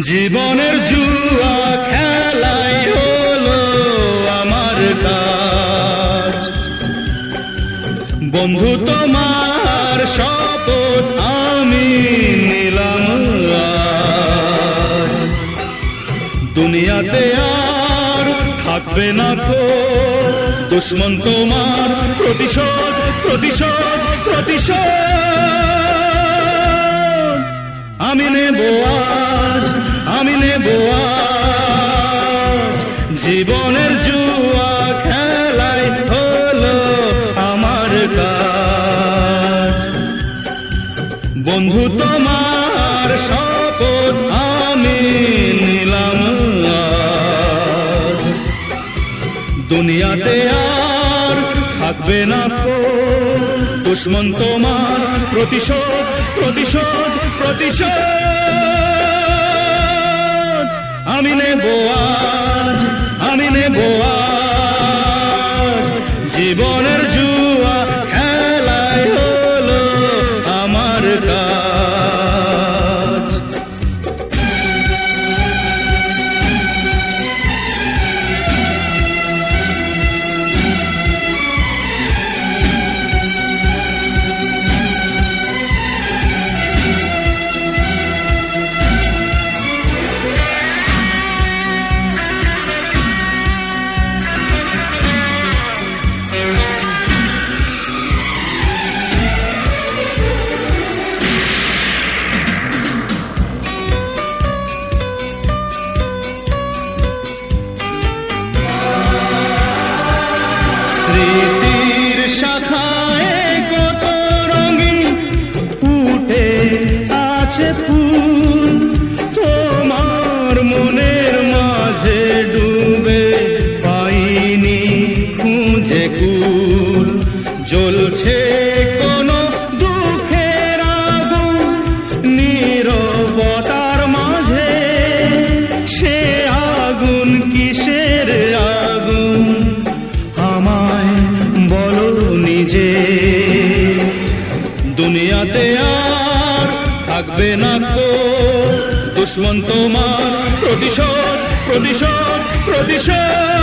জীবনের জুয়া খেলাই হলো আমার কাজ, বন্ধু তোমার শপথ আমি নিলাম আজ। দুনিয়াতে আর থাকবে না কো দুশ্মন তোমার, প্রতিশোধ প্রতিশোধ প্রতিশোধ আমি নেব আজ, আমি নেব আজ। জীবনের জুয়া খেলাই হলো আমার কাজ, বন্ধু তোমার শপথ আমি নিলাম আজ। দুনিয়াতে আর থাকবে না কো দুশ্মন তোমার, প্রতিশোধ প্রতিশোধ প্রতিশোধ আমি নেব আজ, আমি নেব আজ। জীবনের জুয়া খেলাই হলো আমার কাজ। স্মৃতির শাখায় কত রঙিন ফুটে আছে ফুল, তোমার মনের মাঝে ডুবে পাইনি খুঁজে কুল। জ্বলছে কোন দুঃখের আগুন নীরবতার মাঝে, সে আগুন কিসের আগুন আমায় বলো নিজে। দুনিয়াতে আর থাকবে না কো দুশ্মন তোমার, প্রতিশোধ প্রতিশোধ প্রতিশোধ